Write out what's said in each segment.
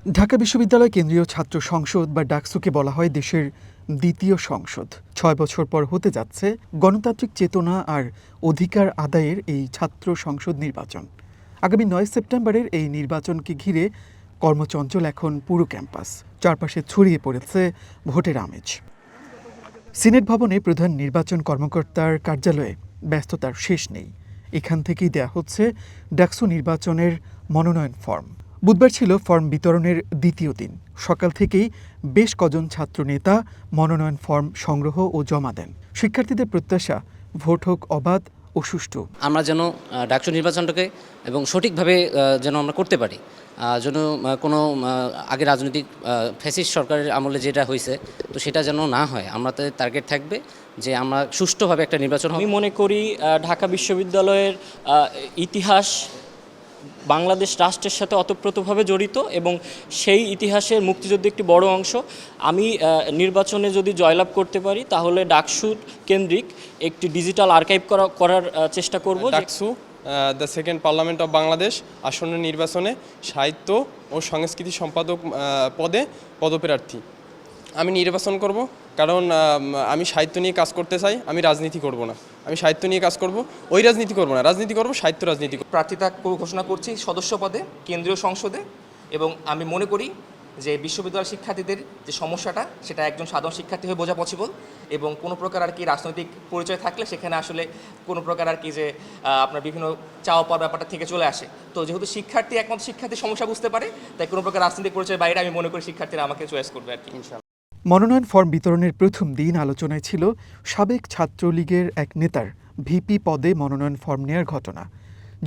ঢাকা বিশ্ববিদ্যালয় কেন্দ্রীয় ছাত্র সংসদ বা ডাকসুকে বলা হয় দেশের দ্বিতীয় সংসদ। ৬ বছর পর হতে যাচ্ছে গণতান্ত্রিক চেতনা আর অধিকার আদায়ের এই ছাত্র সংসদ নির্বাচন। আগামী ৯ সেপ্টেম্বরের এই নির্বাচনকে ঘিরে কর্মচঞ্চল এখন পুরো ক্যাম্পাস। চারপাশে ছড়িয়ে পড়েছে ভোটের আমেজ। সিনেট ভবনে প্রধান নির্বাচন কর্মকর্তার কার্যালয়ে ব্যস্ততার শেষ নেই। এখান থেকেই দেয়া হচ্ছে ডাকসু নির্বাচনের মনোনয়ন ফর্ম। বুধবার ছিল ফর্ম বিতরণের দ্বিতীয় দিন। সকাল থেকেই বেশ কজন ছাত্রনেতা মনোনয়ন ফর্ম সংগ্রহ ও জমা দেন। শিক্ষার্থীদের প্রত্যাশা ভোট হোক অবাধ ও সুষ্ঠু। আমরা যেন ডাকসু নির্বাচনটাকে এবং সঠিকভাবে যেন আমরা করতে পারি, যেন কোনো আগে রাজনৈতিক ফ্যাসিস্ট সরকারের আমলে যেটা হয়েছে তো সেটা যেন না হয়। আমাদের টার্গেট থাকবে যে আমরা সুষ্ঠুভাবে একটা নির্বাচন। আমি মনে করি ঢাকা বিশ্ববিদ্যালয়ের ইতিহাস বাংলাদেশ রাষ্ট্রের সাথে ওতপ্রোতভাবে জড়িত এবং সেই ইতিহাসের মুক্তিযুদ্ধের একটি বড় অংশ। আমি নির্বাচনে যদি জয়লাভ করতে পারি তাহলে ডাকসু কেন্দ্রিক একটি ডিজিটাল আর্কাইভ করার চেষ্টা করব। DUCSU the second parliament of Bangladesh আসন্ন নির্বাচনে সাহিত্য ও সংস্কৃতি সম্পাদক পদে পদপ্রার্থী। আমি নির্বাচন করব কারণ আমি সাহিত্য নিয়ে কাজ করতে চাই। আমি রাজনীতি করব না, আমি সাহিত্য নিয়ে কাজ করব। ওই রাজনীতি করব না, রাজনীতি করব সাহিত্য রাজনীতি। প্রার্থিতা ঘোষণা করছি সদস্য পদে কেন্দ্রীয় সংসদে, এবং আমি মনে করি যে বিশ্ববিদ্যালয় শিক্ষার্থীদের যে সমস্যাটা সেটা একজন সাধারণ শিক্ষার্থী হয়ে বোঝা পসিবল, এবং কোনো প্রকার আর কি রাজনৈতিক পরিচয় থাকলে সেখানে আসলে কোনো প্রকার আর কি যে আপনার বিভিন্ন চাওয়া পাওয়ার ব্যাপারটা থেকে চলে আসে। তো যেহেতু শিক্ষার্থী একমাত্র শিক্ষার্থীর সমস্যা বুঝতে পারে, তাই কোনো প্রকার রাজনৈতিক পরিচয়ের বাইরে আমি মনে করি শিক্ষার্থীরা আমাকে চয়েস করবে আর কি। মনোনয়ন ফর্ম বিতরণের প্রথম দিন আলোচনায় ছিল সাবেক ছাত্রলীগের এক নেতার ভিপি পদে মনোনয়ন ফর্ম নেয়ার ঘটনা।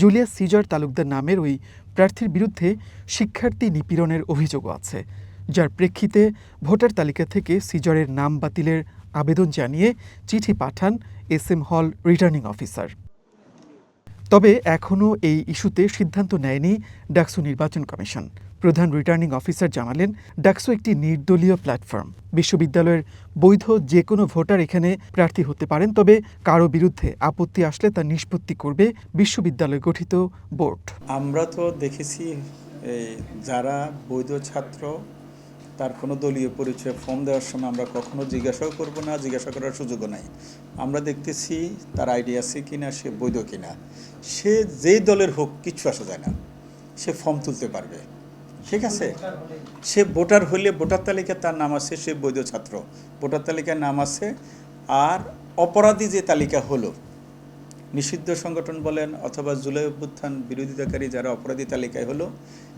জুলিয়াস সিজার তালুকদার নামের ওই প্রার্থীর বিরুদ্ধে শিক্ষার্থী নিপীড়নের অভিযোগও আছে, যার প্রেক্ষিতে ভোটার তালিকা থেকে সিজারের নাম বাতিলের আবেদন জানিয়ে চিঠি পাঠান এসএম হল রিটার্নিং অফিসার। তবে এখনও এই ইস্যুতে সিদ্ধান্ত নেয়নি ডাকসু নির্বাচন কমিশন। প্রধান রিটার্নিং অফিসার জানালেন, ডাকসু একটি নির্দলীয় প্ল্যাটফর্ম। বিশ্ববিদ্যালয়ের বৈধ যে কোনো ভোটার এখানে প্রার্থী হতে পারেন, তবে কারো বিরুদ্ধে আপত্তি আসলে তা নিষ্পত্তি করবে বিশ্ববিদ্যালয় গঠিত বোর্ড। আমরা তো দেখেছি যারা বৈধ ছাত্র তার কোনো দলীয় পরিচয় ফর্ম দেওয়ার সময় আমরা কখনো জিজ্ঞাসাও করব না, জিজ্ঞাসা করার সুযোগও নাই। আমরা দেখতেছি তার আইডি আছে কিনা, সে বৈধ কিনা। সে যেই দলের হোক কিচ্ছু আসা যায় না, সে ফর্ম তুলতে পারবে, ঠিক আছে। সে ভোটার হলে ভোটার তালিকায় তার নাম আছে, সে বৈধ ছাত্র, ভোটার তালিকায় নাম আছে। আর অপরাধী যে তালিকা হলো, নিষিদ্ধ সংগঠন বলেন অথবা জুলাই অভ্যুত্থান বিরোধিতাকারী যারা অপরাধী তালিকায় হলো,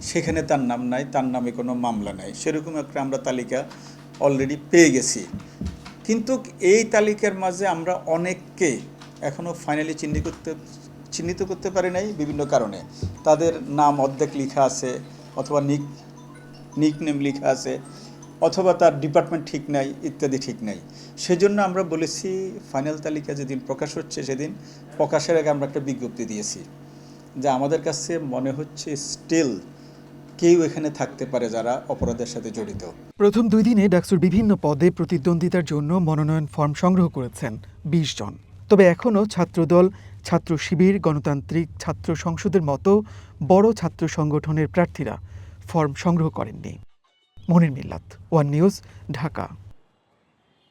সেখানে তার নাম নাই, তার নামে কোনো মামলা নাই, সেরকম একটা আমরা তালিকা অলরেডি পেয়ে গেছি। কিন্তু এই তালিকার মাঝে আমরা অনেককে এখনও ফাইনালি চিহ্নিত করতে পারি নাই বিভিন্ন কারণে। তাদের নাম অর্ধেক লেখা আছে, অথবা নিক নেম লেখা আছে, অথবা তার ডিপার্টমেন্ট ঠিক নাই, ইত্যাদি ঠিক নাই। সেজন্য আমরা বলেছি ফাইনাল তালিকা যেদিন প্রকাশ হচ্ছে সেদিন প্রকাশের আগে আমরা একটা বিজ্ঞপ্তি দিয়েছি যে আমাদের কাছে মনে হচ্ছে স্টিল কেউ এখানে থাকতে পারে যারা অপরাধের সাথে জড়িত। প্রথম 2 দিনে ডাকসুর বিভিন্ন পদে প্রতিদ্বন্দ্বিতার জন্য মনোনয়ন ফর্ম সংগ্রহ করেছেন 20 জন। তবে এখনও ছাত্রদল, ছাত্র শিবির, গণতান্ত্রিক ছাত্র সংসদের মতো বড় ছাত্র সংগঠনের প্রার্থীরা ফর্ম সংগ্রহ করেননি। মনির মিল্লাত, ওয়ান নিউজ, ঢাকা।